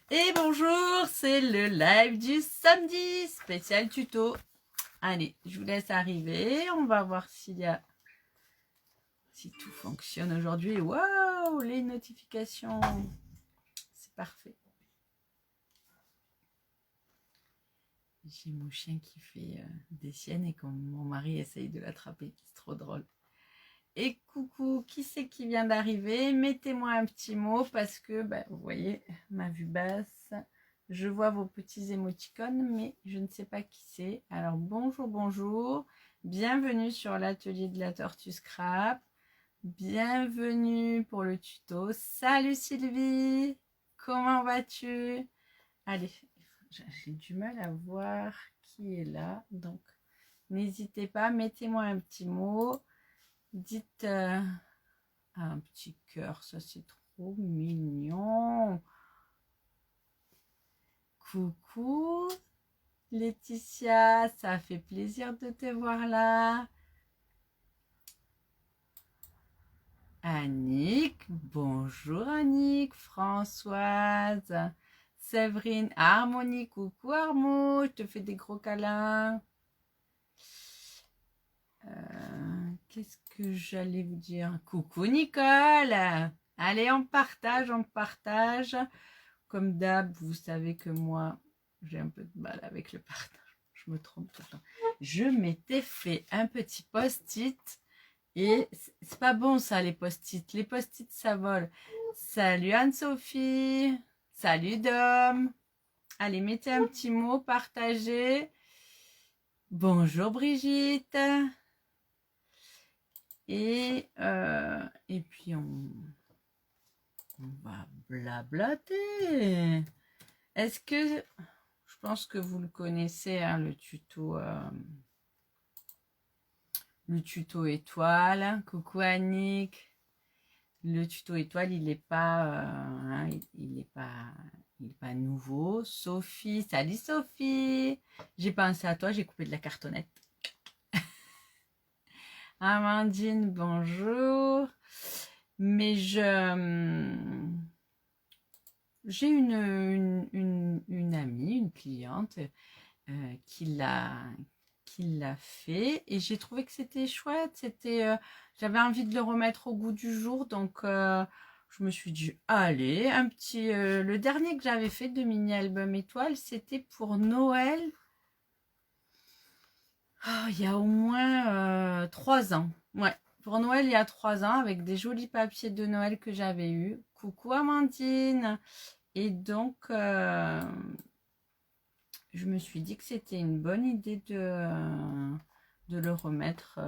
Et bonjour, c'est le live du samedi, spécial tuto. Allez, je vous laisse arriver, on va voir si tout fonctionne aujourd'hui. Waouh, les notifications, c'est parfait. J'ai mon chien qui fait des siennes et quand mon mari essaye de l'attraper, c'est trop drôle. Et coucou, qui c'est qui vient d'arriver? Mettez-moi un petit mot parce que, vous voyez, ma vue basse, je vois vos petits émoticônes, mais je ne sais pas qui c'est. Alors bonjour, bonjour, bienvenue sur l'atelier de la tortue scrap, bienvenue pour le tuto. Salut Sylvie, comment vas-tu? Allez, j'ai du mal à voir qui est là, donc n'hésitez pas, mettez-moi un petit mot. Dites un petit cœur, ça c'est trop mignon. Coucou Laetitia, ça fait plaisir de te voir là. Annick, bonjour Annick, Françoise, Séverine, Harmonie, coucou Harmo, je te fais des gros câlins. Qu'est-ce que j'allais vous dire? Coucou Nicole. Allez, on partage, on partage. Comme d'hab, vous savez que moi, j'ai un peu de mal avec le partage. Je me trompe tout le temps. Je m'étais fait un petit post-it et c'est pas bon ça, les post-it. Les post-it, ça vole. Salut Anne-Sophie. Salut Dom. Allez, mettez un petit mot, partagez. Bonjour Brigitte. Et puis on va blablater. Est-ce que je pense que vous le connaissez, hein, le tuto étoile. Coucou Annick. Le tuto étoile, il n'est pas, il est pas nouveau. Sophie, salut Sophie. J'ai pensé à toi, j'ai coupé de la cartonnette. Amandine, bonjour. Mais j'ai une amie, une cliente qui l'a fait et j'ai trouvé que c'était chouette. J'avais envie de le remettre au goût du jour, donc je me suis dit allez, un petit le dernier que j'avais fait de mini album étoile, c'était pour Noël. Oh, il y a au moins 3 ans. Ouais, pour Noël, il y a 3 ans, avec des jolis papiers de Noël que j'avais eu. Coucou Amandine. Et donc, je me suis dit que c'était une bonne idée de le remettre,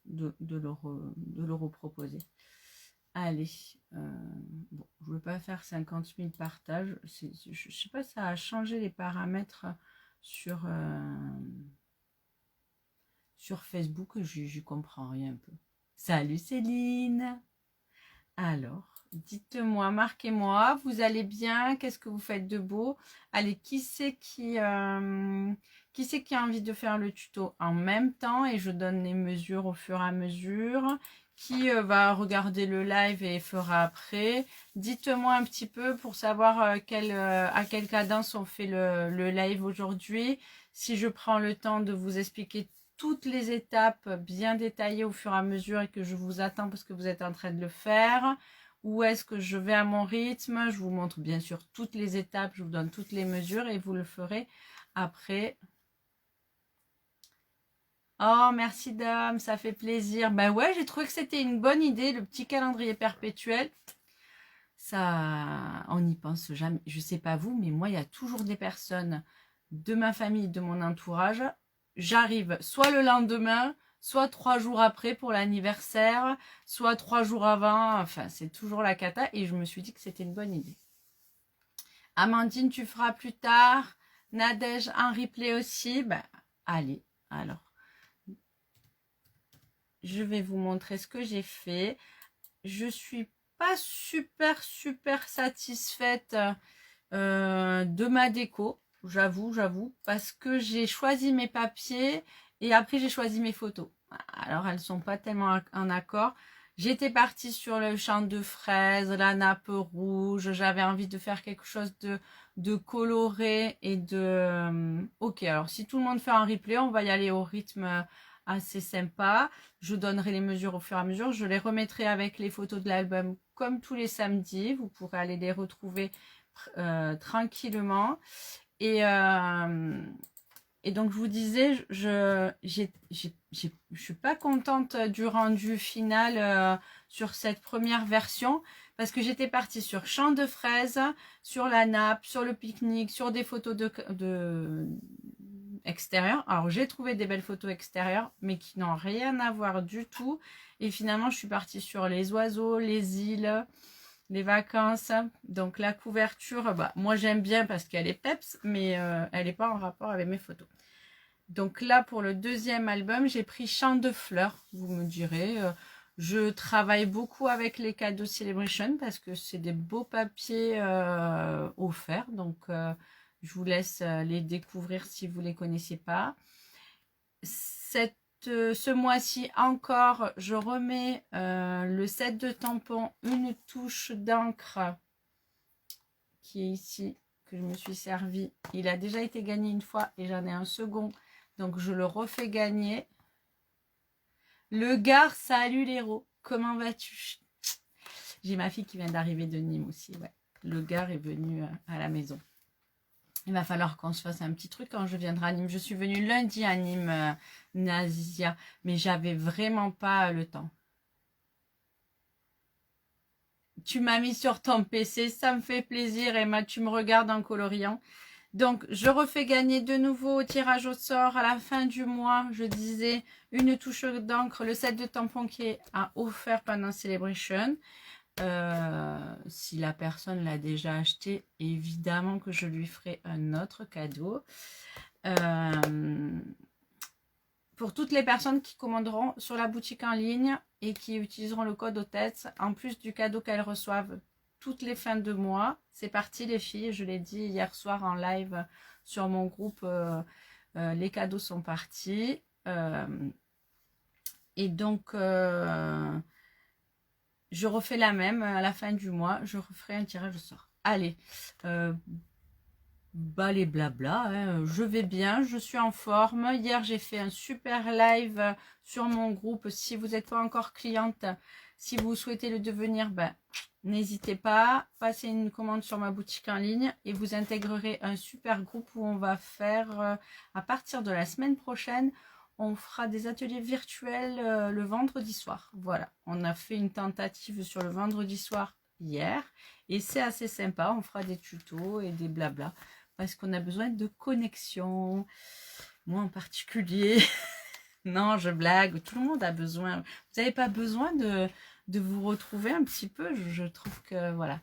de le reproposer. Allez, bon, je ne veux pas faire 50 000 partages. Je ne sais pas, ça a changé les paramètres sur Facebook. Je comprends rien un peu. Salut Céline. Alors, dites-moi, marquez-moi, vous allez bien? Qu'est-ce que vous faites de beau? Allez, qui c'est qui a envie de faire le tuto en même temps? Et je donne les mesures au fur et à mesure. Qui va regarder le live et fera après? Dites-moi un petit peu pour savoir à quelle cadence on fait le live aujourd'hui. Si je prends le temps de vous expliquer toutes les étapes bien détaillées au fur et à mesure et que je vous attends parce que vous êtes en train de le faire, ou est-ce que je vais à mon rythme? Je vous montre bien sûr toutes les étapes, je vous donne toutes les mesures et vous le ferez après. Oh, merci Dom, ça fait plaisir. Ben ouais, j'ai trouvé que c'était une bonne idée, le petit calendrier perpétuel. Ça, on n'y pense jamais. Je sais pas vous, mais moi, il y a toujours des personnes de ma famille, de mon entourage. J'arrive soit le lendemain, soit 3 jours après pour l'anniversaire, soit 3 jours avant. Enfin, c'est toujours la cata et je me suis dit que c'était une bonne idée. Amandine, tu feras plus tard. Nadège en replay aussi. Ben, allez, alors. Je vais vous montrer ce que j'ai fait. Je suis pas super satisfaite de ma déco, j'avoue, parce que j'ai choisi mes papiers et après j'ai choisi mes photos. Alors elles sont pas tellement en accord. J'étais partie sur le champ de fraises, la nappe rouge. J'avais envie de faire quelque chose de coloré et de... Ok, alors si tout le monde fait un replay, on va y aller au rythme assez sympa. Je donnerai les mesures au fur et à mesure. Je les remettrai avec les photos de l'album comme tous les samedis. Vous pourrez aller les retrouver tranquillement. Et donc, je vous disais, je suis pas contente du rendu final sur cette première version parce que j'étais partie sur champ de fraises, sur la nappe, sur le pique-nique, sur des photos de extérieures. Alors, j'ai trouvé des belles photos extérieures, mais qui n'ont rien à voir du tout. Et finalement, je suis partie sur les oiseaux, les îles, les vacances. Donc la couverture, bah, moi j'aime bien parce qu'elle est peps, mais elle n'est pas en rapport avec mes photos. Donc là, pour le deuxième album, j'ai pris Chant de fleurs, vous me direz. Je travaille beaucoup avec les cadeaux Celebration parce que c'est des beaux papiers offerts. Donc je vous laisse les découvrir si vous ne les connaissez pas. Ce mois-ci encore, je remets le set de tampons, une touche d'encre qui est ici, que je me suis servi. Il a déjà été gagné une fois et j'en ai un second, donc je le refais gagner. Le Gard, salut l'héros, comment vas-tu? J'ai ma fille qui vient d'arriver de Nîmes aussi, ouais. Le Gard est venu à la maison. Il va falloir qu'on se fasse un petit truc quand je viendrai à Nîmes. Je suis venue lundi à Nîmes, Nazia, mais j'avais vraiment pas le temps. Tu m'as mis sur ton PC, ça me fait plaisir, Emma, tu me regardes en coloriant. Donc, je refais gagner de nouveau au tirage au sort à la fin du mois. Je disais une touche d'encre, le set de tampons qui est offert pendant Celebration. Si la personne l'a déjà acheté, évidemment que je lui ferai un autre cadeau. Pour toutes les personnes qui commanderont sur la boutique en ligne et qui utiliseront le code OTETS, en plus du cadeau qu'elles reçoivent toutes les fins de mois, c'est parti les filles, je l'ai dit hier soir en live sur mon groupe, les cadeaux sont partis. Et donc, je refais la même à la fin du mois, je referai un tirage au sort. Allez, bah les blabla, hein. Je vais bien, je suis en forme. Hier, j'ai fait un super live sur mon groupe. Si vous n'êtes pas encore cliente, si vous souhaitez le devenir, ben, n'hésitez pas. Passez une commande sur ma boutique en ligne et vous intégrerez un super groupe où on va faire, à partir de la semaine prochaine, on fera des ateliers virtuels le vendredi soir. Voilà, on a fait une tentative sur le vendredi soir hier et c'est assez sympa. On fera des tutos et des blabla. Parce qu'on a besoin de connexion. Moi en particulier. Non, je blague. Tout le monde a besoin. Vous n'avez pas besoin de vous retrouver un petit peu. Je trouve que voilà.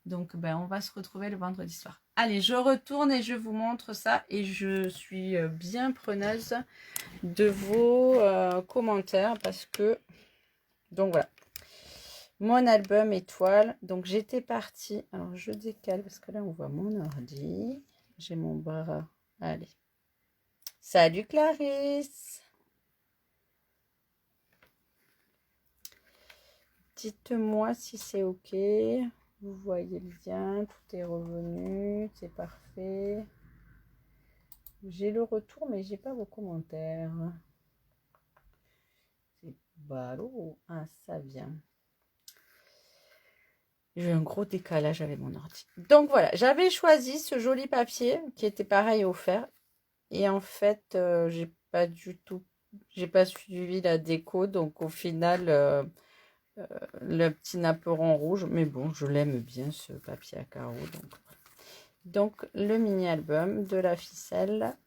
Donc, ben, on va se retrouver le vendredi soir. Allez, je retourne et je vous montre ça. Et je suis bien preneuse de vos commentaires parce que... Donc, voilà. Mon album étoile. Donc, j'étais partie. Alors, je décale parce que là, on voit mon ordi. J'ai mon bras. Allez. Salut Clarisse. Dites-moi si c'est OK. Vous voyez bien. Tout est revenu. C'est parfait. J'ai le retour, mais j'ai pas vos commentaires. C'est ballot. Ah, ça vient. J'ai un gros décalage avec mon ordi. Donc voilà, j'avais choisi ce joli papier qui était pareil offert. Et en fait, j'ai pas suivi la déco. Donc au final, le petit napperon rouge. Mais bon, je l'aime bien ce papier à carreaux. Donc le mini album, de la ficelle.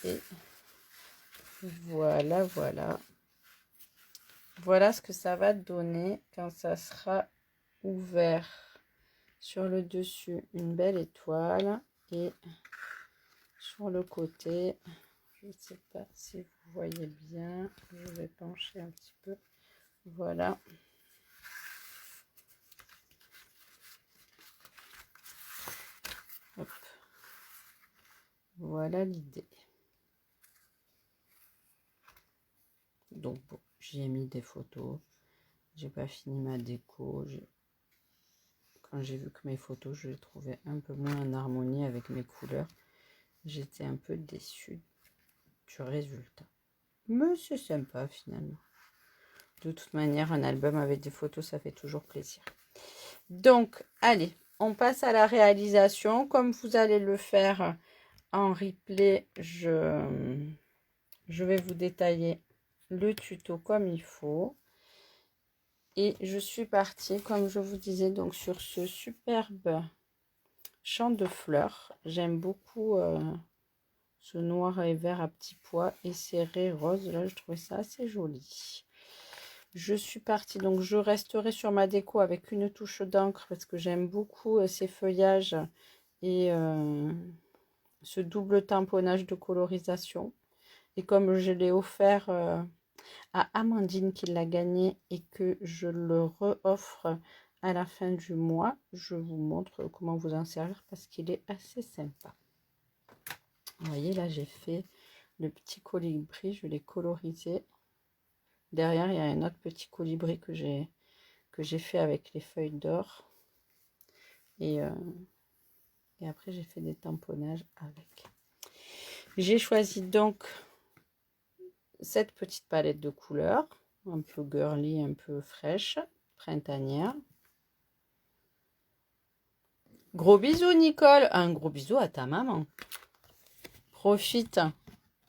Et voilà, voilà. Voilà ce que ça va donner quand ça sera ouvert. Sur le dessus, une belle étoile. Et sur le côté, je ne sais pas si vous voyez bien. Je vais pencher un petit peu. Voilà. Hop. Voilà l'idée. Donc bon, j'y ai mis des photos. J'ai pas fini ma déco. Quand j'ai vu que mes photos, je les trouvais un peu moins en harmonie avec mes couleurs. J'étais un peu déçue du résultat. Mais c'est sympa finalement. De toute manière, un album avec des photos, ça fait toujours plaisir. Donc, allez, on passe à la réalisation. Comme vous allez le faire en replay, je vais vous détailler le tuto comme il faut. Et je suis partie, comme je vous disais, donc sur ce superbe champ de fleurs. J'aime beaucoup ce noir et vert à petits pois et serré rose. Là, je trouvais ça assez joli. Je suis partie, donc je resterai sur ma déco avec une touche d'encre parce que j'aime beaucoup ces feuillages et ce double tamponnage de colorisation. Et comme je l'ai offert à Amandine qui l'a gagné et que je le re-offre à la fin du mois, je vous montre comment vous en servir parce qu'il est assez sympa. Vous voyez, là j'ai fait le petit colibri, je l'ai colorisé. Derrière, il y a un autre petit colibri que j'ai fait avec les feuilles d'or. Et après, j'ai fait des tamponnages avec. J'ai choisi donc cette petite palette de couleurs, un peu girly, un peu fraîche, printanière. Gros bisous, Nicole. Un gros bisou à ta maman. Profite.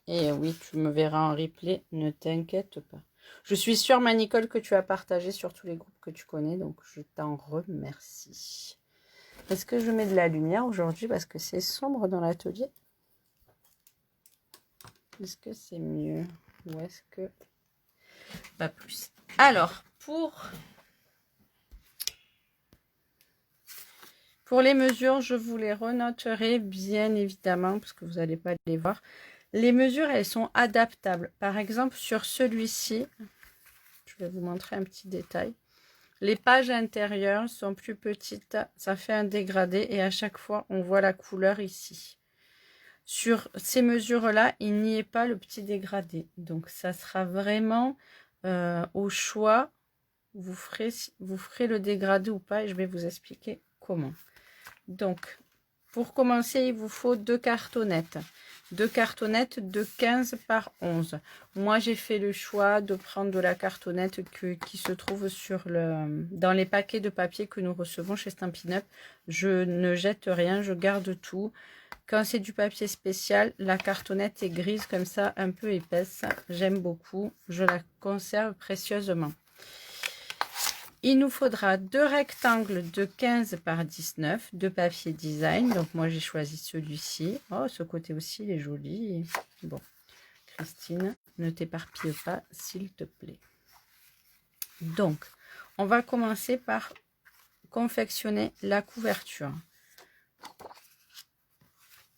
Et oui, tu me verras en replay, ne t'inquiète pas. Je suis sûre, ma Nicole, que tu as partagé sur tous les groupes que tu connais, donc je t'en remercie. Est-ce que je mets de la lumière aujourd'hui parce que c'est sombre dans l'atelier? Est-ce que c'est mieux? Ou est-ce que... Pas plus. Alors, pour les mesures, je vous les renoterai bien évidemment parce que vous n'allez pas les voir. Les mesures, elles sont adaptables. Par exemple, sur celui-ci, je vais vous montrer un petit détail. Les pages intérieures sont plus petites, ça fait un dégradé et à chaque fois, on voit la couleur ici. Sur ces mesures-là, il n'y est pas le petit dégradé. Donc, ça sera vraiment au choix. Vous ferez le dégradé ou pas et je vais vous expliquer comment. Donc, pour commencer, il vous faut 2 cartonnettes. 2 cartonnettes de 15 par 11. Moi, j'ai fait le choix de prendre de la cartonnette qui se trouve dans les paquets de papier que nous recevons chez Stampin' Up. Je ne jette rien, je garde tout. Quand c'est du papier spécial, la cartonnette est grise comme ça, un peu épaisse. J'aime beaucoup, je la conserve précieusement. Il nous faudra 2 rectangles de 15 par 19 de papier design. Donc moi j'ai choisi celui-ci. Oh, ce côté aussi il est joli. Bon, Christine, ne t'éparpille pas s'il te plaît. Donc, on va commencer par confectionner la couverture.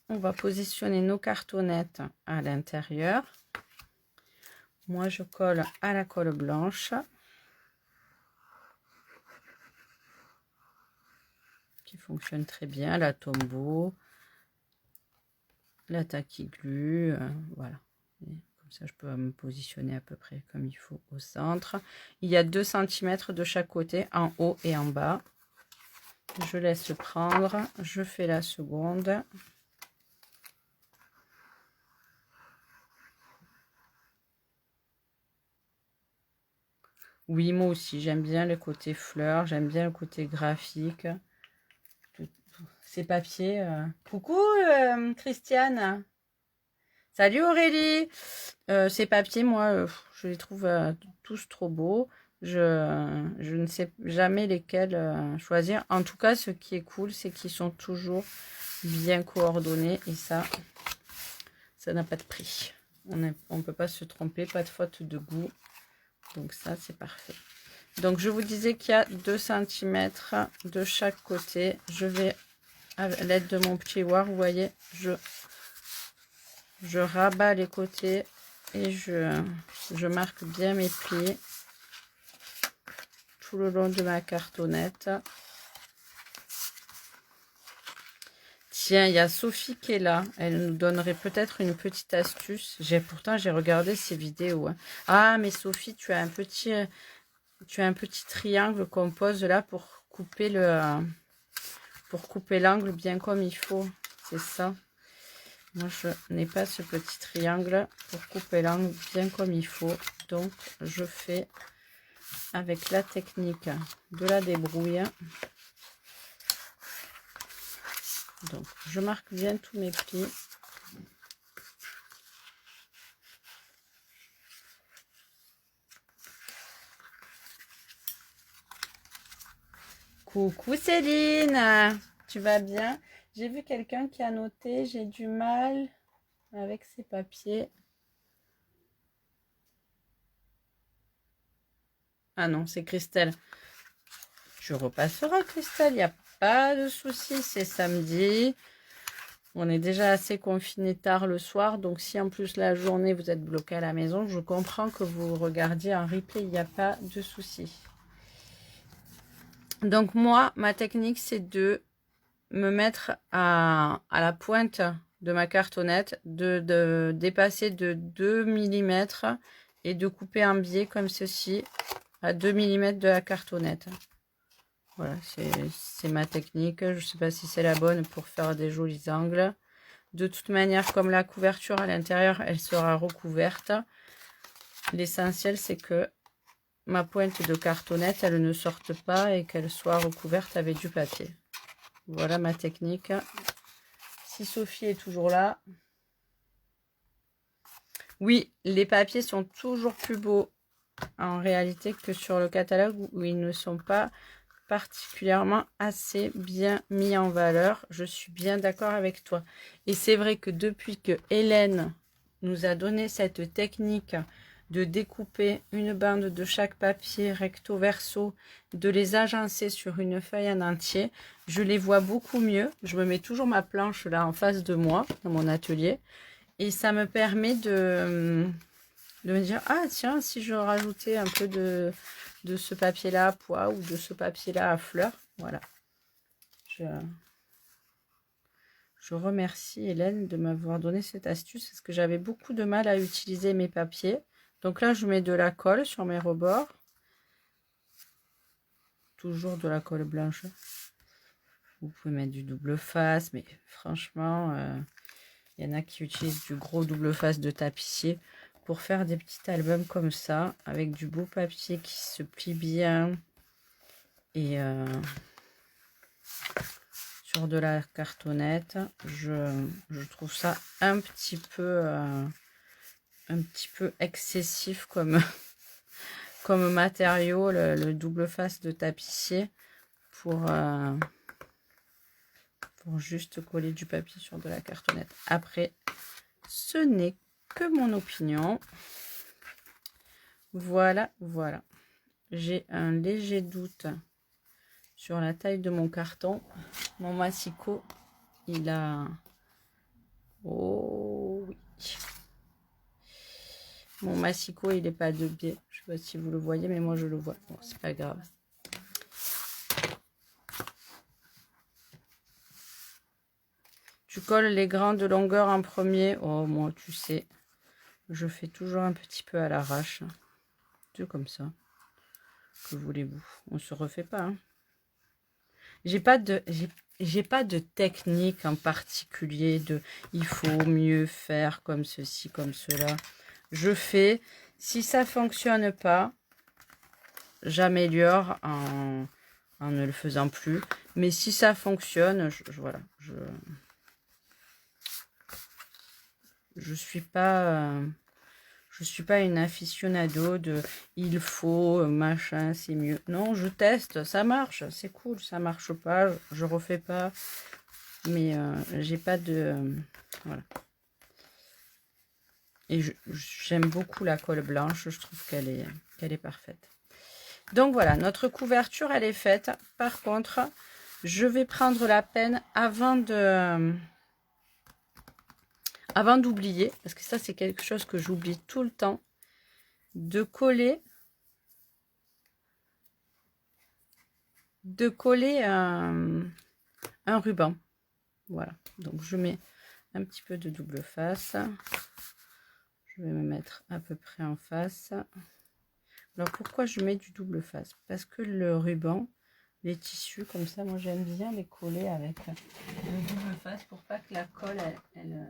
On va positionner nos cartonnettes à l'intérieur. Moi je colle à la colle blanche. Qui fonctionne très bien, la Tombow, la Tacky Glue, voilà. Et comme ça, je peux me positionner à peu près comme il faut au centre. Il y a 2 cm de chaque côté, en haut et en bas. Je laisse prendre, je fais la seconde. Oui, moi aussi, j'aime bien le côté fleurs, j'aime bien le côté graphique. Ces papiers. Coucou Christiane. Salut Aurélie. Ces papiers, moi, je les trouve tous trop beaux. Je ne sais jamais lesquels choisir. En tout cas, ce qui est cool, c'est qu'ils sont toujours bien coordonnés. Et ça n'a pas de prix. On ne peut pas se tromper, pas de faute de goût. Donc ça, c'est parfait. Donc, je vous disais qu'il y a 2 cm de chaque côté. Je vais, à l'aide de mon petit wire, vous voyez, je rabats les côtés et je marque bien mes plis tout le long de ma cartonnette. Tiens, il y a Sophie qui est là. Elle nous donnerait peut-être une petite astuce. Pourtant, j'ai regardé ses vidéos. Hein. Ah, mais Sophie, tu as un petit triangle qu'on pose là pour couper l'angle bien comme il faut. C'est ça. Moi, je n'ai pas ce petit triangle pour couper l'angle bien comme il faut. Donc, je fais avec la technique de la débrouille. Donc, je marque bien tous mes plis. Coucou Céline, tu vas bien? J'ai vu quelqu'un qui a noté, j'ai du mal avec ces papiers. Ah non, c'est Christelle. Tu repasseras Christelle, il n'y a pas de souci, c'est samedi. On est déjà assez confiné tard le soir, donc si en plus la journée vous êtes bloqué à la maison, je comprends que vous regardiez un replay, il n'y a pas de souci. Donc moi, ma technique, c'est de me mettre à la pointe de ma cartonnette, de dépasser de 2 mm et de couper un biais comme ceci à 2 mm de la cartonnette. Voilà, c'est ma technique. Je ne sais pas si c'est la bonne pour faire des jolis angles. De toute manière, comme la couverture à l'intérieur, elle sera recouverte. L'essentiel, c'est que ma pointe de cartonnette, elle ne sorte pas et qu'elle soit recouverte avec du papier. Voilà ma technique. Si Sophie est toujours là. Oui, les papiers sont toujours plus beaux en réalité que sur le catalogue où ils ne sont pas particulièrement assez bien mis en valeur. Je suis bien d'accord avec toi. Et c'est vrai que depuis que Hélène nous a donné cette technique de découper une bande de chaque papier recto verso, de les agencer sur une feuille en entier, je les vois beaucoup mieux. Je me mets toujours ma planche là en face de moi dans mon atelier et ça me permet de me dire, ah tiens, si je rajoutais un peu de ce papier là à pois ou de ce papier là à fleurs, voilà. Je remercie Hélène de m'avoir donné cette astuce parce que j'avais beaucoup de mal à utiliser mes papiers. Donc là, je mets de la colle sur mes rebords. Toujours de la colle blanche. Vous pouvez mettre du double face, mais franchement, il y en a qui utilisent du gros double face de tapissier pour faire des petits albums comme ça, avec du beau papier qui se plie bien. Et sur de la cartonnette, je trouve ça un petit peu excessif comme, comme matériau, le double face de tapissier, pour juste coller du papier sur de la cartonnette. Après, ce n'est que mon opinion. Voilà, voilà. J'ai un léger doute sur la taille de mon carton. Mon massicot, il a... Oh oui. Mon massicot, il n'est pas de biais. Je ne sais pas si vous le voyez, mais moi je le vois. Bon, c'est pas grave. Tu colles les grandes longueurs en premier. Oh, moi, tu sais, je fais toujours un petit peu à l'arrache. C'est comme ça. Que voulez-vous? On se refait pas. Hein. J'ai pas de technique en particulier de il faut mieux faire comme ceci, comme cela. Je fais. Si ça fonctionne pas, j'améliore en ne le faisant plus. Mais si ça fonctionne, voilà. Je suis pas une aficionado de il faut machin, c'est mieux. Non, je teste, ça marche, c'est cool, ça marche pas, je refais pas. Mais j'ai pas de voilà. Et j'aime beaucoup la colle blanche, je trouve qu'elle est parfaite. Donc voilà, notre couverture elle est faite. Par contre, je vais prendre la peine avant d'oublier, parce que ça c'est quelque chose que j'oublie tout le temps, de coller un ruban. Voilà, donc je mets un petit peu de double face. Je vais me mettre à peu près en face. Alors pourquoi je mets du double face? Parce que le ruban, les tissus comme ça, moi j'aime bien les coller avec le double face pour pas que la colle elle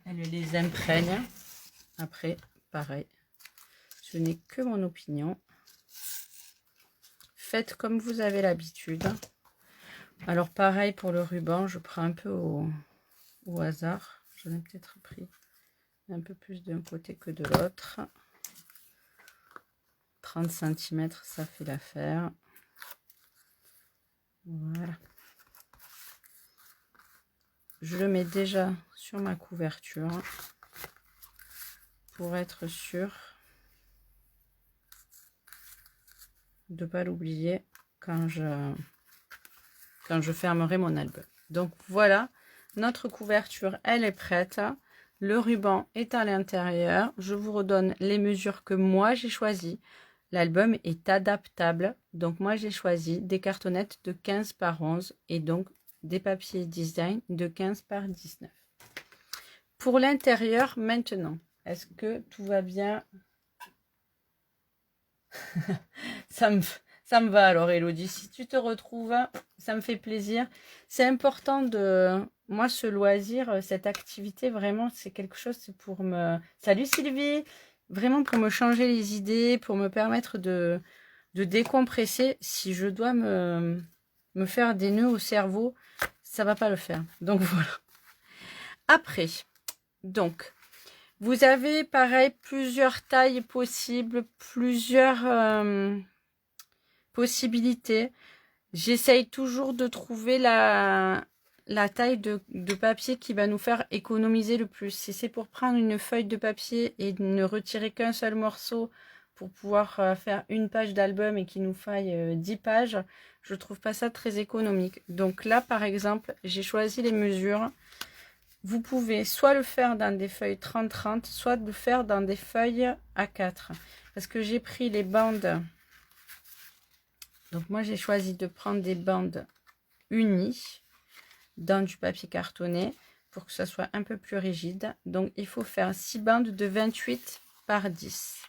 les imprègne. Après, pareil, ce n'est que mon opinion. Faites comme vous avez l'habitude. Alors pareil pour le ruban, je prends un peu au hasard. J'en ai peut-être pris un peu plus d'un côté que de l'autre. 30 cm, ça fait l'affaire. Voilà. Je le mets déjà sur ma couverture pour être sûr de ne pas l'oublier quand je fermerai mon album. Donc voilà, notre couverture, elle est prête. Le ruban est à l'intérieur. Je vous redonne les mesures que moi j'ai choisies. L'album est adaptable. Donc moi j'ai choisi des cartonnettes de 15 par 11 et donc des papiers design de 15 par 19. Pour l'intérieur maintenant, est-ce que tout va bien? ça me va alors Elodie, si tu te retrouves, ça me fait plaisir. C'est important de... Moi ce loisir, cette activité, vraiment c'est quelque chose, c'est pour me... Salut Sylvie! Vraiment pour me changer les idées, pour me permettre de décompresser. Si je dois me faire des nœuds au cerveau, ça va pas le faire. Donc voilà. Après, donc... Vous avez pareil plusieurs tailles possibles, plusieurs possibilités. J'essaye toujours de trouver la taille de papier qui va nous faire économiser le plus. Si c'est pour prendre une feuille de papier et ne retirer qu'un seul morceau pour pouvoir faire une page d'album et qu'il nous faille 10 pages, je trouve pas ça très économique. Donc là par exemple, j'ai choisi les mesures. Vous pouvez soit le faire dans des feuilles 30-30, soit le faire dans des feuilles A4. Parce que j'ai pris les bandes. Donc moi, j'ai choisi de prendre des bandes unies dans du papier cartonné pour que ça soit un peu plus rigide. Donc il faut faire 6 bandes de 28 par 10.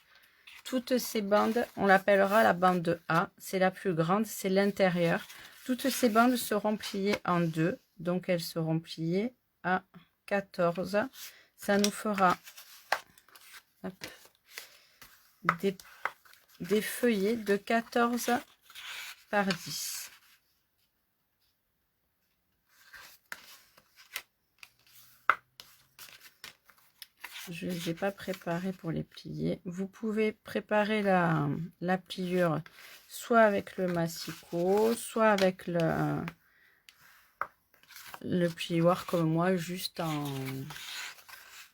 Toutes ces bandes, on l'appellera la bande A. C'est la plus grande, c'est l'intérieur. Toutes ces bandes seront pliées en deux. Donc elles seront pliées à 14. Ça nous fera hop, des feuillets de 14 par 10. Je ne les ai pas préparés pour les plier. Vous pouvez préparer la pliure soit avec le massicot, soit avec le plioir comme moi, juste en...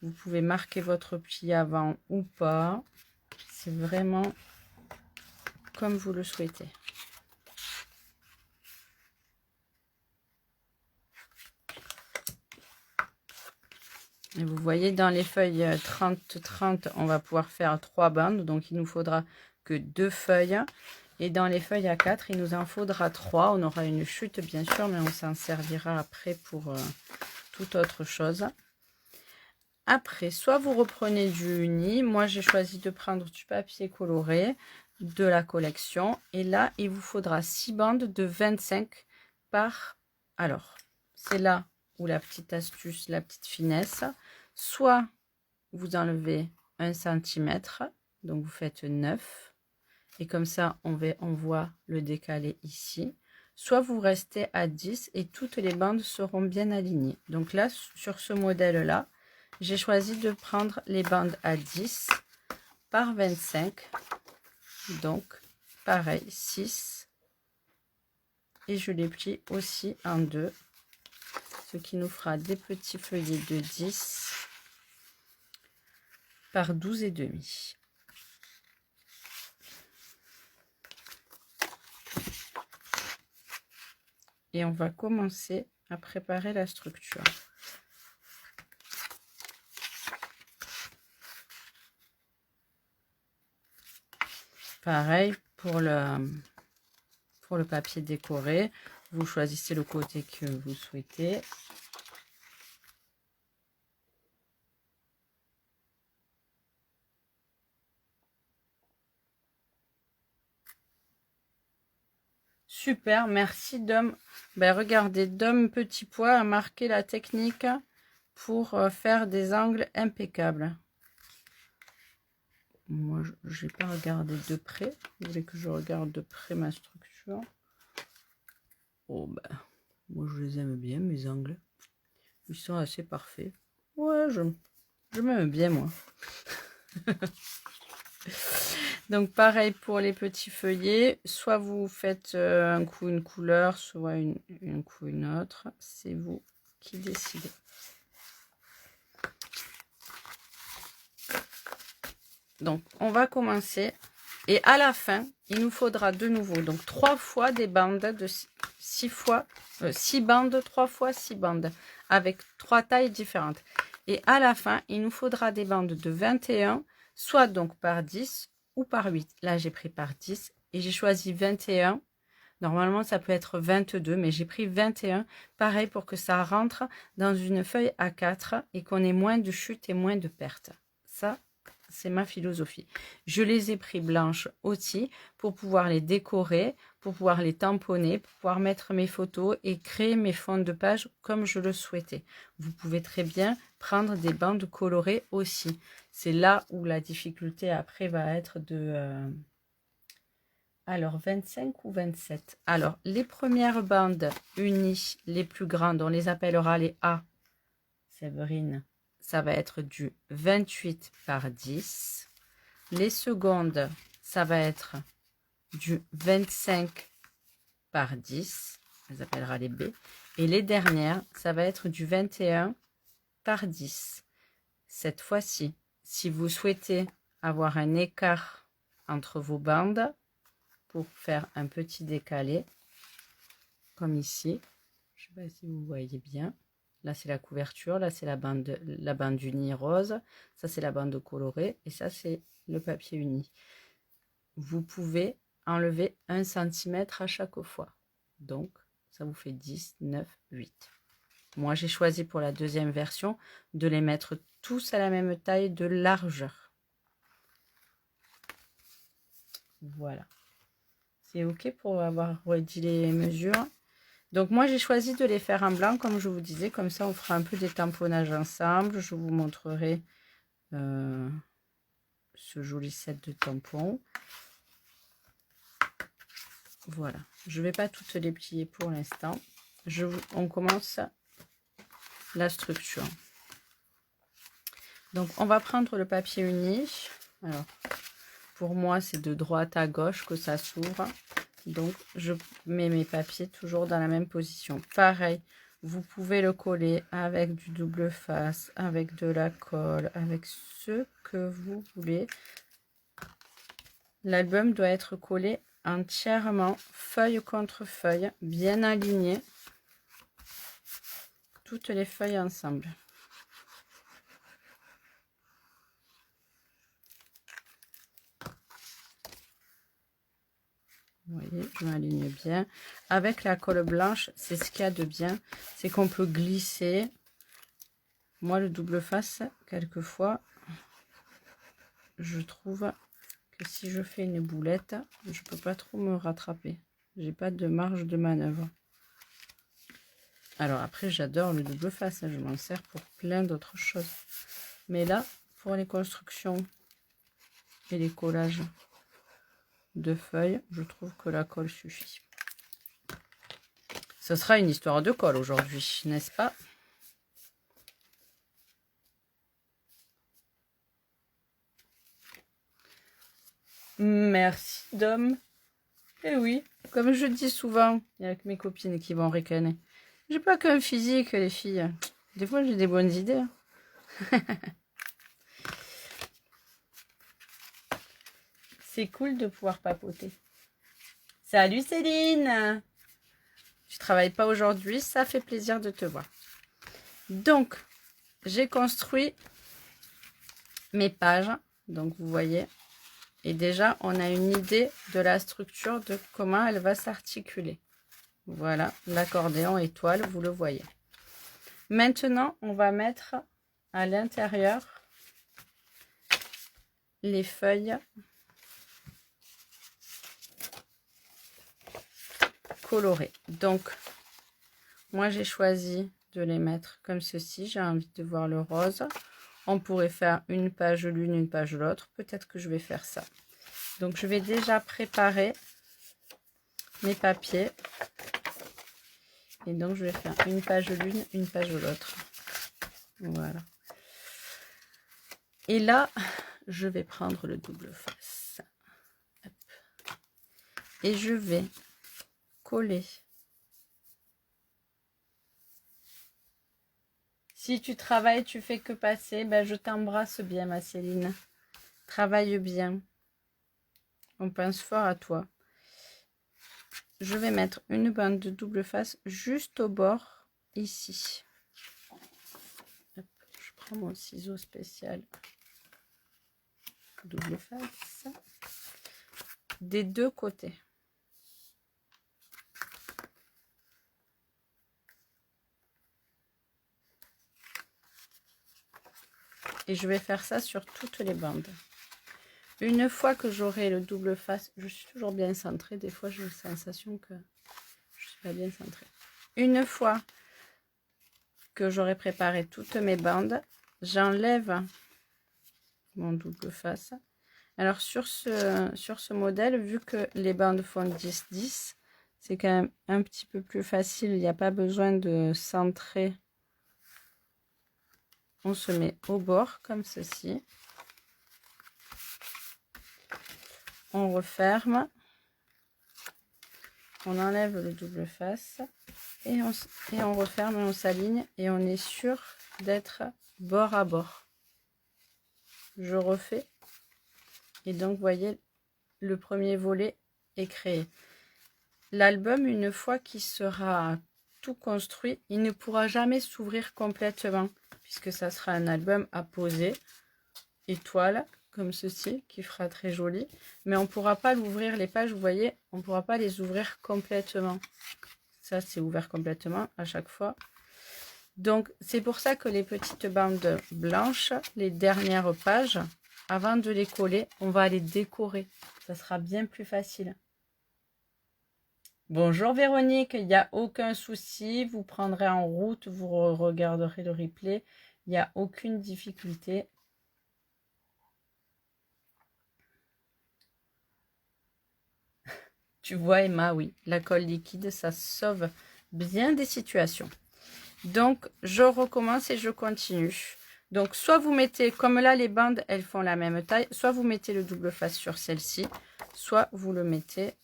Vous pouvez marquer votre pli avant ou pas. C'est vraiment comme vous le souhaitez. Et vous voyez, dans les feuilles 30-30, on va pouvoir faire 3 bandes. Donc, il nous faudra que 2 feuilles. Et dans les feuilles A4, il nous en faudra 3. On aura une chute, bien sûr, mais on s'en servira après pour toute autre chose. Après, soit vous reprenez du uni. Moi, j'ai choisi de prendre du papier coloré de la collection. Et là, il vous faudra 6 bandes de 25 par... Alors, c'est là où la petite astuce, la petite finesse. Soit vous enlevez 1 cm, donc vous faites 9. Et comme ça, on voit le décalé ici. Soit vous restez à 10 et toutes les bandes seront bien alignées. Donc là, sur ce modèle-là, j'ai choisi de prendre les bandes à 10 par 25. Donc, pareil, 6. Et je les plie aussi en deux. Ce qui nous fera des petits feuillets de 10 par 12 et demi. Et on va commencer à préparer la structure. Pareil pour le papier décoré. Vous choisissez le côté que vous souhaitez. Super, merci Dom. Ben, regardez, Dom Petit Pois a marqué la technique pour faire des angles impeccables. Moi, je n'ai pas regardé de près. Vous voulez que je regarde de près ma structure? Oh ben, moi je les aime bien, mes angles. Ils sont assez parfaits. Ouais, je m'aime bien, moi. Donc, pareil pour les petits feuillets. Soit vous faites un coup une couleur, soit un coup une autre. C'est vous qui décidez. Donc, on va commencer. Et à la fin, il nous faudra de nouveau donc 3 fois des bandes de 6 bandes, 3 fois 6 bandes avec 3 tailles différentes. Et à la fin, il nous faudra des bandes de 21, soit donc par 10 ou par 8. Là, j'ai pris par 10 et j'ai choisi 21. Normalement, ça peut être 22, mais j'ai pris 21. Pareil pour que ça rentre dans une feuille A4 et qu'on ait moins de chutes et moins de pertes. Ça, c'est ma philosophie. Je les ai pris blanches aussi pour pouvoir les décorer, pour pouvoir les tamponner, pour pouvoir mettre mes photos et créer mes fonds de page comme je le souhaitais. Vous pouvez très bien prendre des bandes colorées aussi. C'est là où la difficulté après va être de... Alors, 25 ou 27. Alors, les premières bandes unies, les plus grandes, on les appellera les A. Séverine. Ça va être du 28 par 10. Les secondes, ça va être du 25 par 10. On les appellera les B. Et les dernières, ça va être du 21 par 10. Cette fois-ci, si vous souhaitez avoir un écart entre vos bandes, pour faire un petit décalé, comme ici. Je ne sais pas si vous voyez bien. Là, c'est la couverture. Là, c'est la bande unie rose. Ça, c'est la bande colorée. Et ça, c'est le papier uni. Vous pouvez enlever 1 cm à chaque fois. Donc, ça vous fait 10, 9, 8. Moi, j'ai choisi pour la deuxième version de les mettre tous à la même taille de largeur. Voilà. C'est OK pour avoir redit les mesures. Donc, moi, j'ai choisi de les faire en blanc, comme je vous disais. Comme ça, on fera un peu des tamponnages ensemble. Je vous montrerai ce joli set de tampons. Voilà. Je ne vais pas toutes les plier pour l'instant. On commence la structure. Donc, on va prendre le papier uni. Alors, pour moi, c'est de droite à gauche que ça s'ouvre. Donc, je mets mes papiers toujours dans la même position. Pareil, vous pouvez le coller avec du double face, avec de la colle, avec ce que vous voulez. L'album doit être collé entièrement, feuille contre feuille, bien aligné. Toutes les feuilles ensemble. Vous voyez, je m'aligne bien. Avec la colle blanche, c'est ce qu'il y a de bien. C'est qu'on peut glisser. Moi, le double face, quelquefois, je trouve que si je fais une boulette, je peux pas trop me rattraper. J'ai pas de marge de manœuvre. Alors après, j'adore le double face. Je m'en sers pour plein d'autres choses. Mais là, pour les constructions et les collages de feuilles, je trouve que la colle suffit. Ce sera une histoire de colle aujourd'hui, n'est-ce pas? Merci Dom. Eh oui, comme je dis souvent, il y a que mes copines qui vont ricaner. J'ai pas qu'un physique, les filles. Des fois, j'ai des bonnes idées. C'est cool de pouvoir papoter. Salut Céline! Tu travailles pas aujourd'hui, ça fait plaisir de te voir. Donc, j'ai construit mes pages. Donc, vous voyez. Et déjà, on a une idée de la structure, de comment elle va s'articuler. Voilà, l'accordéon étoile, vous le voyez. Maintenant, on va mettre à l'intérieur les feuilles colorées. Donc, moi, j'ai choisi de les mettre comme ceci. J'ai envie de voir le rose. On pourrait faire une page l'une, une page l'autre. Peut-être que je vais faire ça. Donc, je vais déjà préparer mes papiers. Et donc, je vais faire une page l'une, une page l'autre. Voilà. Et là, je vais prendre le double face. Hop. Et je vais coller. Si tu travailles, tu fais que passer, ben je t'embrasse bien, ma Céline. Travaille bien. On pense fort à toi. Je vais mettre une bande de double face juste au bord, ici. Hop, je prends mon ciseau spécial. Double face. Des deux côtés. Et je vais faire ça sur toutes les bandes. Une fois que j'aurai le double face, je suis toujours bien centrée. Des fois, j'ai la sensation que je ne suis pas bien centrée. Une fois que j'aurai préparé toutes mes bandes, j'enlève mon double face. Alors, sur ce modèle, vu que les bandes font 10-10, c'est quand même un petit peu plus facile. Il n'y a pas besoin de centrer. On se met au bord comme ceci. On referme. On enlève le double face. Et on referme et on s'aligne. Et on est sûr d'être bord à bord. Je refais. Et donc, vous voyez, le premier volet est créé. L'album, une fois qu'il sera tout construit, il ne pourra jamais s'ouvrir complètement. Puisque ça sera un album à poser. Étoile, comme ceci, qui fera très joli. Mais on ne pourra pas l'ouvrir, les pages, vous voyez, on ne pourra pas les ouvrir complètement. Ça, c'est ouvert complètement à chaque fois. Donc, c'est pour ça que les petites bandes blanches, les dernières pages, avant de les coller, on va les décorer. Ça sera bien plus facile. Bonjour Véronique, il n'y a aucun souci. Vous prendrez en route, vous regarderez le replay. Il n'y a aucune difficulté. Tu vois Emma, oui, la colle liquide, ça sauve bien des situations. Donc, je recommence et je continue. Donc, soit vous mettez, comme là, les bandes, elles font la même taille, soit vous mettez le double face sur celle-ci, soit vous le mettez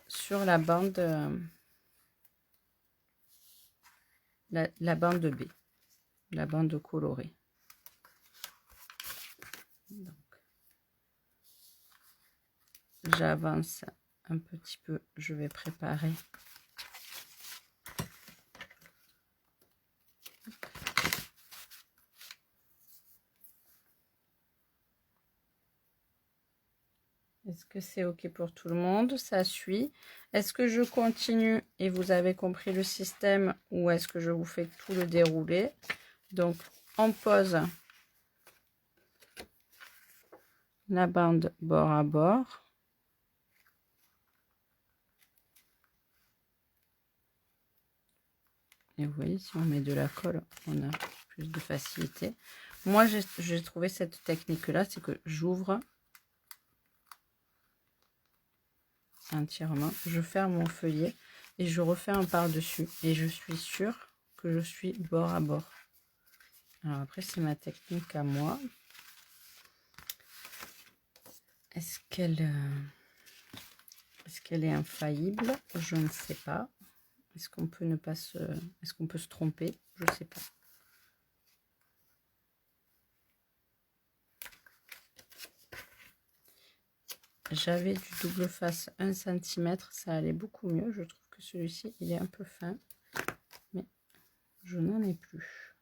sur la bande, la bande B, la bande colorée. J'avance un petit peu, je vais préparer. Est-ce que c'est OK pour tout le monde? Ça suit. Est-ce que je continue et vous avez compris le système ou est-ce que je vous fais tout le déroulé? Donc, on pose la bande bord à bord. Et vous voyez, si on met de la colle, on a plus de facilité. Moi, j'ai trouvé cette technique-là, c'est que j'ouvre entièrement, je ferme mon feuillet et je refais un par-dessus. Et je suis sûre que je suis bord à bord. Alors après, c'est ma technique à moi. Est-ce qu'elle est infaillible? Je ne sais pas. Est-ce qu'on peut ne pas se... Est-ce qu'on peut se tromper? Je ne sais pas. J'avais du double face 1 cm, ça allait beaucoup mieux. Je trouve que celui-ci, il est un peu fin. Mais je n'en ai plus.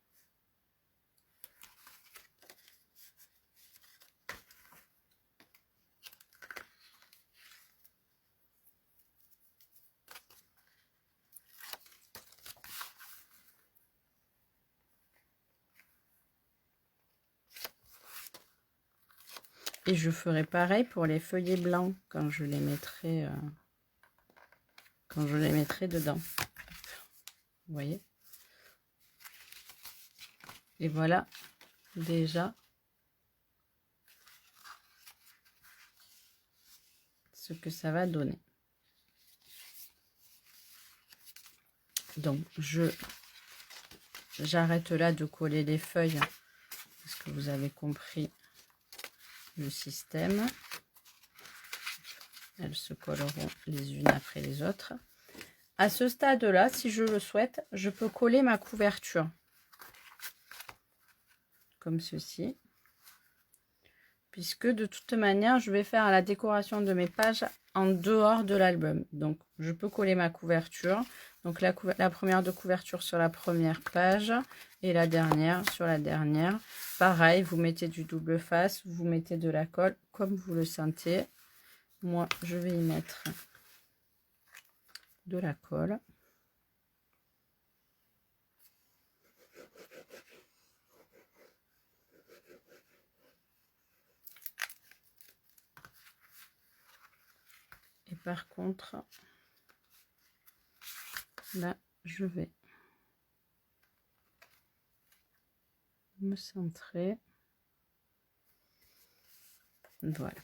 Et je ferai pareil pour les feuillets blancs quand je les mettrai dedans. Vous voyez? Et voilà déjà ce que ça va donner. Donc j'arrête là de coller les feuilles parce que vous avez compris le système. Elles se colleront les unes après les autres. À ce stade-là, si je le souhaite, je peux coller ma couverture comme ceci, puisque de toute manière, je vais faire la décoration de mes pages en dehors de l'album. Donc, je peux coller ma couverture. Donc, la première de couverture sur la première page et la dernière sur la dernière. Pareil, vous mettez du double face, vous mettez de la colle comme vous le sentez. Moi, je vais y mettre de la colle. Et par contre, là, je vais me centrer. Voilà,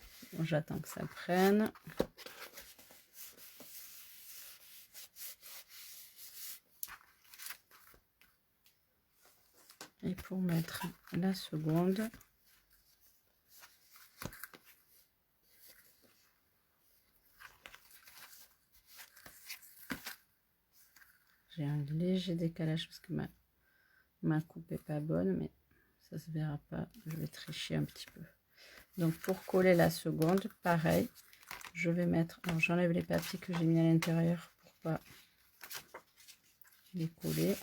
j'attends que ça prenne. Et pour mettre la seconde, j'ai un léger décalage parce que ma coupe est pas bonne, mais ça se verra pas. Je vais tricher un petit peu. Donc pour coller la seconde, pareil, je vais mettre, alors j'enlève les papiers que j'ai mis à l'intérieur pour pas les coller.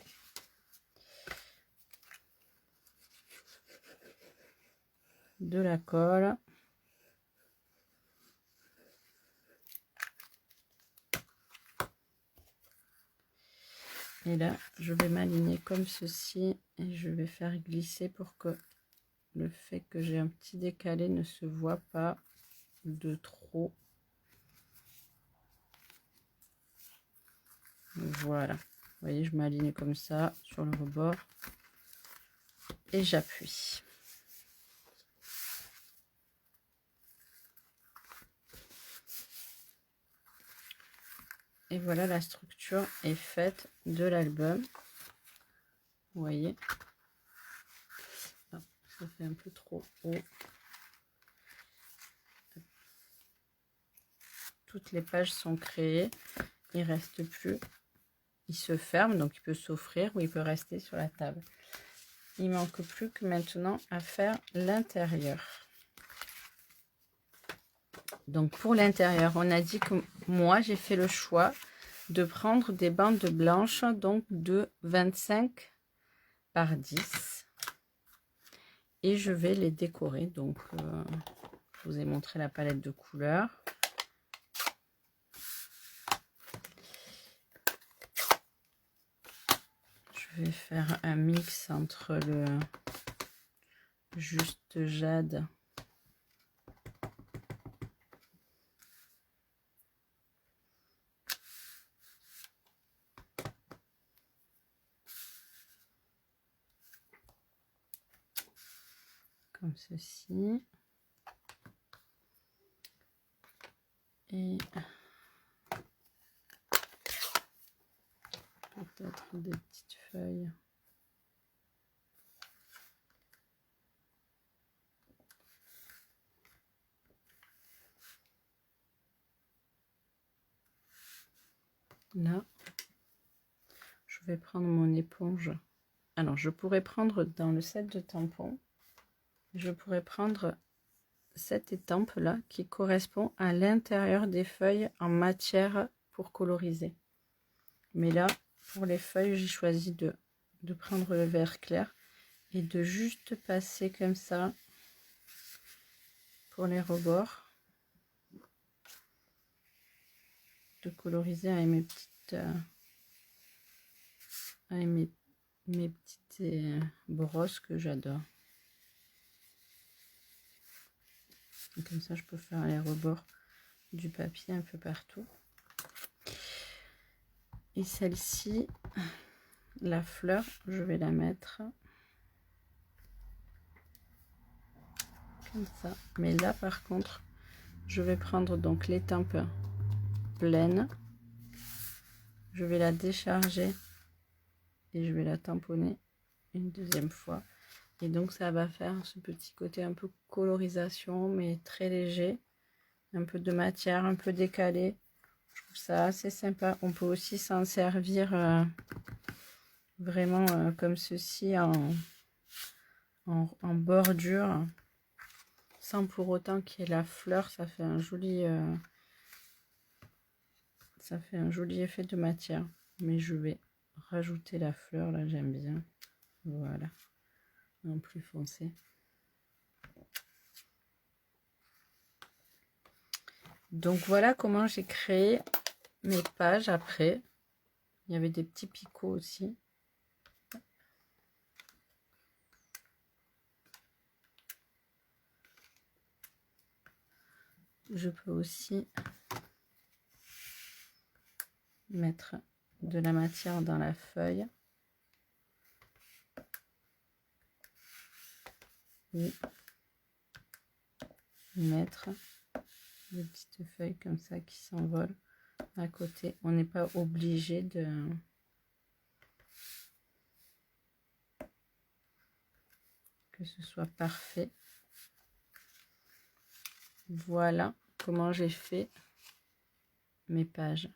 De la colle. Et là, je vais m'aligner comme ceci et je vais faire glisser pour que le fait que j'ai un petit décalé ne se voit pas de trop. Voilà. Vous voyez, je m'aligne comme ça sur le rebord et j'appuie. Et voilà, la structure est faite de l'album. Vous voyez, ah, ça fait un peu trop haut. Toutes les pages sont créées. Il reste plus. Il se ferme, donc il peut s'offrir ou il peut rester sur la table. Il manque plus que maintenant à faire l'intérieur. Donc pour l'intérieur, on a dit que moi j'ai fait le choix de prendre des bandes blanches, donc de 25 par 10. Et je vais les décorer. Donc je vous ai montré la palette de couleurs. Je vais faire un mix entre le juste jade comme ceci et peut-être des petites feuilles. Là, je vais prendre mon éponge. Alors, je pourrais prendre dans le set de tampons, je pourrais prendre cette étampe là qui correspond à l'intérieur des feuilles en matière pour coloriser. Mais là, pour les feuilles, j'ai choisi de prendre le vert clair et de juste passer comme ça pour les rebords, de coloriser avec mes petites mes petites brosses que j'adore. Et comme ça, je peux faire les rebords du papier un peu partout. Et celle-ci, la fleur, je vais la mettre comme ça. Mais là, par contre, je vais prendre donc l'étampe pleine. Je vais la décharger et je vais la tamponner une deuxième fois. Et donc, ça va faire ce petit côté un peu colorisation, mais très léger. Un peu de matière, un peu décalé. Je trouve ça assez sympa. On peut aussi s'en servir vraiment comme ceci en bordure. Sans pour autant qu'il y ait la fleur. Ça fait un joli effet de matière. Mais je vais rajouter la fleur. Là, j'aime bien. Voilà. En plus foncé. Donc voilà comment j'ai créé mes pages après. Il y avait des petits picots aussi. Je peux aussi mettre de la matière dans la feuille. Et mettre des petites feuilles comme ça qui s'envolent à côté. On n'est pas obligé de que ce soit parfait. Voilà comment j'ai fait mes pages.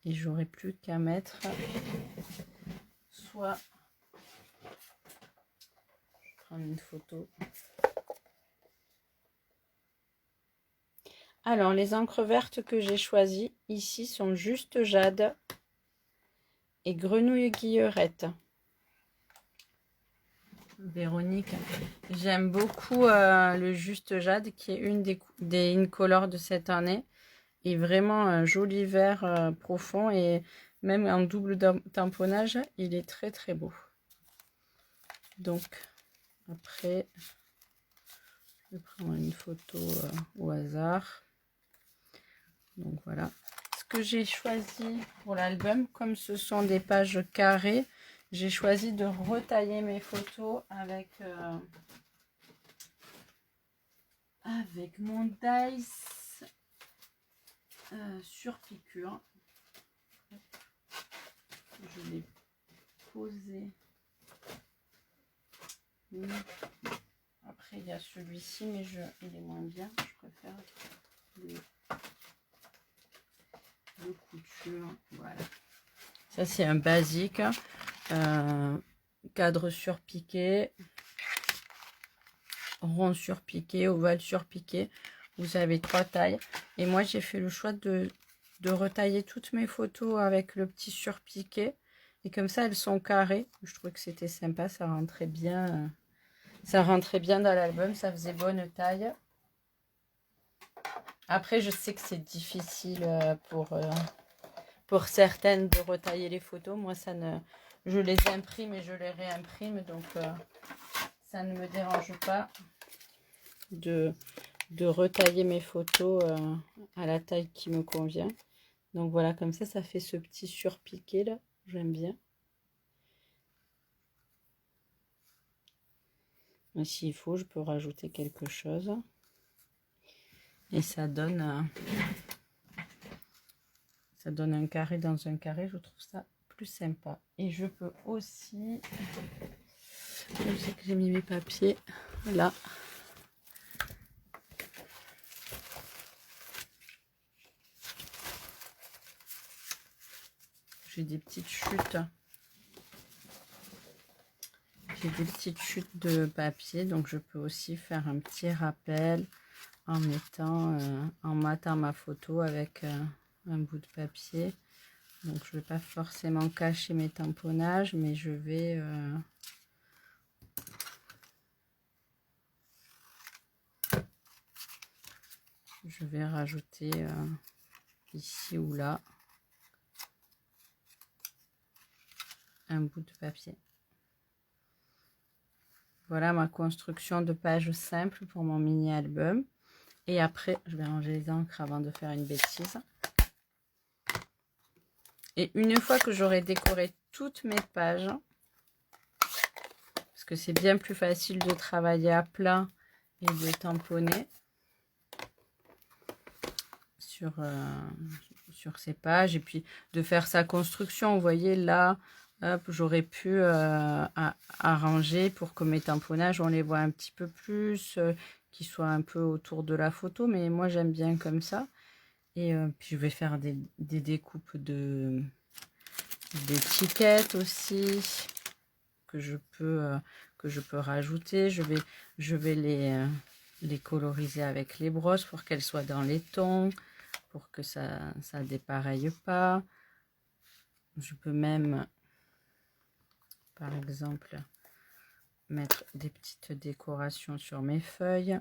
Et j'aurai plus qu'à mettre soit, je vais prendre une photo. Alors, les encres vertes que j'ai choisies ici sont Juste Jade et Grenouille Guillerette. Véronique, j'aime beaucoup le Juste Jade qui est une des Incolor de cette année. Et vraiment un joli vert profond et même en double tamponnage, il est très très beau. Donc, après, je vais prendre une photo au hasard. Donc voilà. Ce que j'ai choisi pour l'album, comme ce sont des pages carrées, j'ai choisi de retailler mes photos avec mon dice sur piqûre. Je l'ai posé. Après, il y a celui-ci, mais il est moins bien. Je préfère le couture. Voilà. Ça, c'est un basique. Cadre surpiqué, rond surpiqué, ovale surpiqué. Vous avez 3 tailles. Et moi, j'ai fait le choix de retailler toutes mes photos avec le petit surpiqué. Et comme ça, elles sont carrées. Je trouvais que c'était sympa. Ça rentrait bien. Ça rentrait bien dans l'album. Ça faisait bonne taille. Après, je sais que c'est difficile pour certaines de retailler les photos. Moi, je les imprime et je les réimprime. Donc, ça ne me dérange pas de retailler mes photos à la taille qui me convient. Donc voilà, comme ça fait ce petit surpiqué là, j'aime bien. Et s'il faut, je peux rajouter quelque chose. Et ça donne un carré dans un carré, je trouve ça plus sympa. Et je peux aussi, je sais que j'ai mis mes papiers là. J'ai des petites chutes. J'ai des petites chutes de papier, donc je peux aussi faire un petit rappel en matant ma photo avec un bout de papier. Donc je ne vais pas forcément cacher mes tamponnages, mais je vais rajouter ici ou là un bout de papier. Voilà ma construction de page simple pour mon mini album. Et après, je vais ranger les encres avant de faire une bêtise. Et une fois que j'aurai décoré toutes mes pages, parce que c'est bien plus facile de travailler à plat et de tamponner sur ces pages, et puis de faire sa construction. Vous voyez là, j'aurais pu arranger pour que mes tamponnages, on les voit un petit peu plus, qu'ils soient un peu autour de la photo, mais moi j'aime bien comme ça. Et puis je vais faire des découpes d'étiquettes aussi que je peux rajouter. Je vais les coloriser avec les brosses pour qu'elles soient dans les tons, pour que ça dépareille pas. Je peux même, par exemple, mettre des petites décorations sur mes feuilles,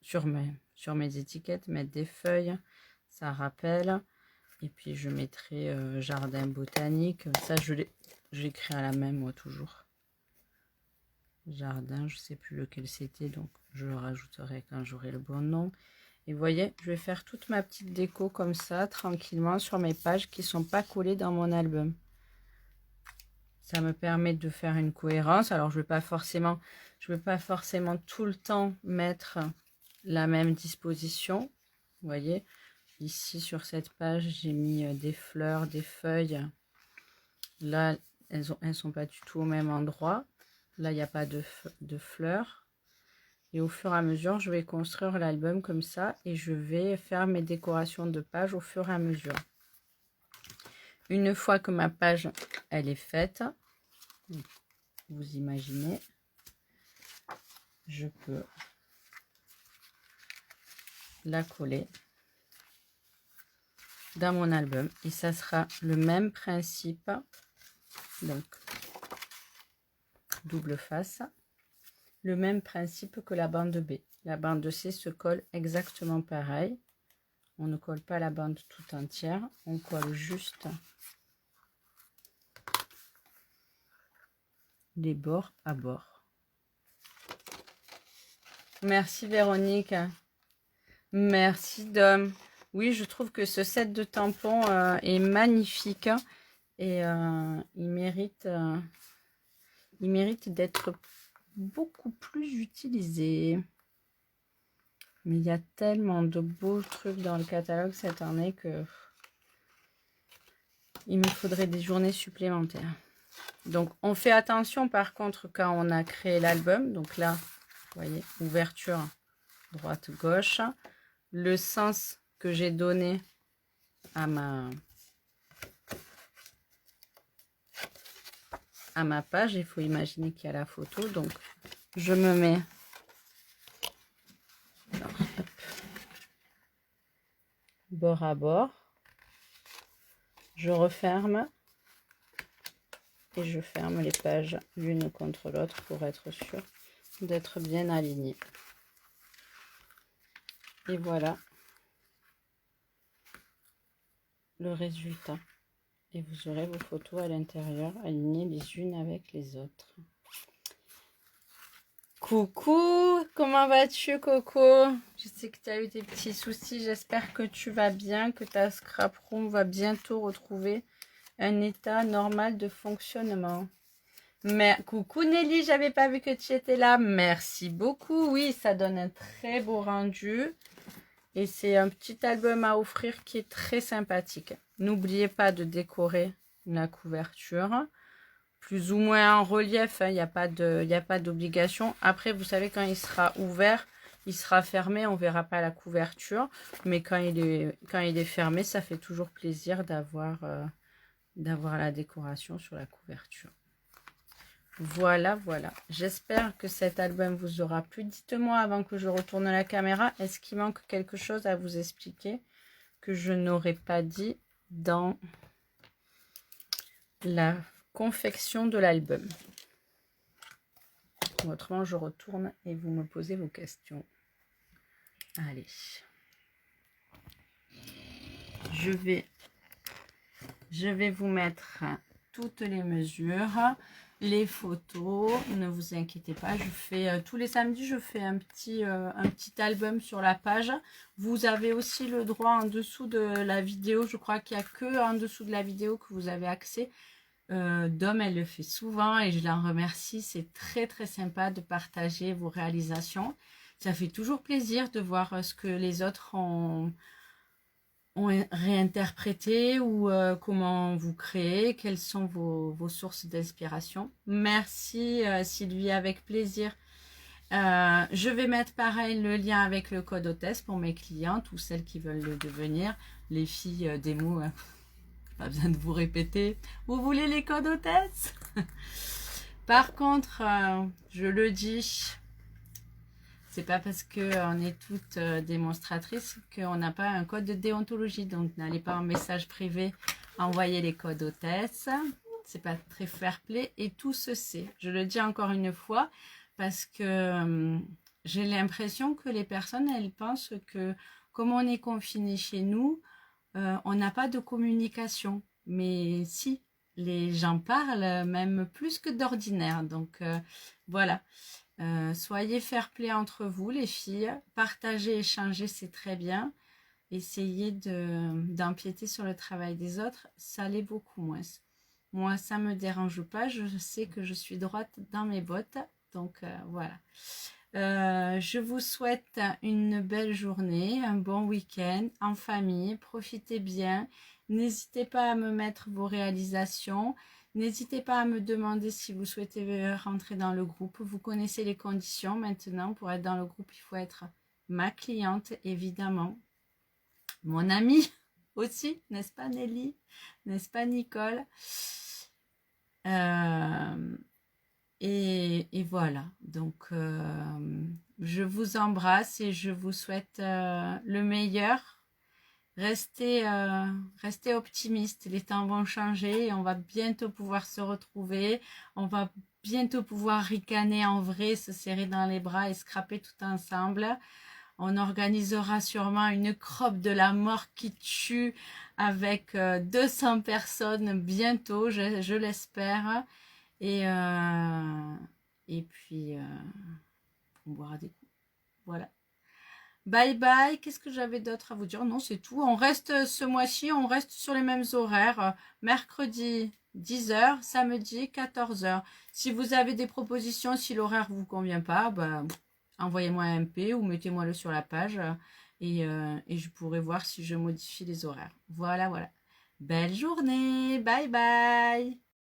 sur mes étiquettes, mettre des feuilles, ça rappelle. Et puis je mettrai jardin botanique. Ça, j'écris à la même, moi, toujours. Jardin, je sais plus lequel c'était, donc je le rajouterai quand j'aurai le bon nom. Et vous voyez, je vais faire toute ma petite déco comme ça, tranquillement, sur mes pages qui ne sont pas collées dans mon album. Ça me permet de faire une cohérence. Alors, je ne vais pas forcément tout le temps mettre la même disposition. Vous voyez, ici, sur cette page, j'ai mis des fleurs, des feuilles. Là, elles sont pas du tout au même endroit. Là, il n'y a pas de fleurs. Et au fur et à mesure, je vais construire l'album comme ça. Et je vais faire mes décorations de pages au fur et à mesure. Une fois que ma page, elle est faite, vous imaginez, je peux la coller dans mon album. Et ça sera le même principe. Donc, double face. Le même principe que la bande B. La bande C se colle exactement pareil. On ne colle pas la bande tout entière. On colle juste les bords à bord. Merci Véronique. Merci Dom. Oui, je trouve que ce set de tampons est magnifique. Et il mérite d'être beaucoup plus utilisé. Mais il y a tellement de beaux trucs dans le catalogue cette année que il me faudrait des journées supplémentaires. Donc on fait attention par contre quand on a créé l'album. Donc là, vous voyez, ouverture droite gauche. Le sens que j'ai donné à ma page, il faut imaginer qu'il y a la photo. Donc je me mets bord à bord, je referme et je ferme les pages l'une contre l'autre pour être sûr d'être bien aligné. Et voilà le résultat. Et vous aurez vos photos à l'intérieur alignées les unes avec les autres. Coucou, comment vas-tu Coco? Je sais que tu as eu des petits soucis, j'espère que tu vas bien, que ta scrap room va bientôt retrouver un état normal de fonctionnement. Mais coucou Nelly, j'avais pas vu que tu étais là, merci beaucoup. Oui, ça donne un très beau rendu et c'est un petit album à offrir qui est très sympathique. N'oubliez pas de décorer la couverture. Plus ou moins en relief, hein, il n'y a pas d'obligation. Après, vous savez, quand il sera ouvert, il sera fermé, on ne verra pas la couverture. Mais quand il est fermé, ça fait toujours plaisir d'avoir la décoration sur la couverture. Voilà, voilà. J'espère que cet album vous aura plu. Dites-moi avant que je retourne la caméra, est-ce qu'il manque quelque chose à vous expliquer que je n'aurais pas dit dans la confection de l'album? Autrement, je retourne et vous me posez vos questions. Allez. Je vais vous mettre toutes les mesures. les photos. Ne vous inquiétez pas, je fais tous les samedis, je fais un petit album sur la page. Vous avez aussi le droit en dessous de la vidéo. Je crois qu'il n'y a que en dessous de la vidéo que vous avez accès. Dom, elle le fait souvent et je l'en remercie. C'est très très sympa de partager vos réalisations. Ça fait toujours plaisir de voir ce que les autres ont réinterprété ou comment vous créez, quelles sont vos sources d'inspiration. Merci Sylvie, avec plaisir. Je vais mettre pareil le lien avec le code hôtesse pour mes clientes ou celles qui veulent le devenir. Les filles des mots, pas besoin de vous répéter. Vous voulez les codes hôtesse? Par contre, je le dis, c'est pas parce qu'on est toutes démonstratrices qu'on n'a pas un code de déontologie. Donc, n'allez pas en message privé envoyer les codes hôtesse. C'est pas très fair play et tout se sait. Je le dis encore une fois parce que j'ai l'impression que les personnes, elles pensent que comme on est confiné chez nous, on n'a pas de communication. Mais si, les gens parlent même plus que d'ordinaire. Donc, voilà. Soyez fair play entre vous les filles, partagez, échangez, c'est très bien. Essayez d'empiéter sur le travail des autres, ça l'est beaucoup moins. Moi, ça me dérange pas, je sais que je suis droite dans mes bottes, donc voilà. Je vous souhaite une belle journée, un bon week-end en famille, profitez bien. N'hésitez pas à me mettre vos réalisations. N'hésitez pas à me demander si vous souhaitez rentrer dans le groupe. Vous connaissez les conditions maintenant. Pour être dans le groupe, il faut être ma cliente, évidemment. Mon amie aussi, n'est-ce pas Nelly? N'est-ce pas Nicole? Et voilà. Donc, je vous embrasse et je vous souhaite le meilleur. Restez optimiste, les temps vont changer et on va bientôt pouvoir se retrouver, on va bientôt pouvoir ricaner en vrai, se serrer dans les bras et scraper tout ensemble. On organisera sûrement une croppe de la mort qui tue avec 200 personnes bientôt, je l'espère. Et puis, on boira des coups. Voilà. Bye bye, qu'est-ce que j'avais d'autre à vous dire? Non, c'est tout. On reste ce mois-ci, on reste sur les mêmes horaires. Mercredi 10h, samedi 14h. Si vous avez des propositions, si l'horaire vous convient pas, bah, envoyez-moi un MP ou mettez-moi le sur la page et je pourrai voir si je modifie les horaires. Voilà, voilà. Belle journée, bye bye.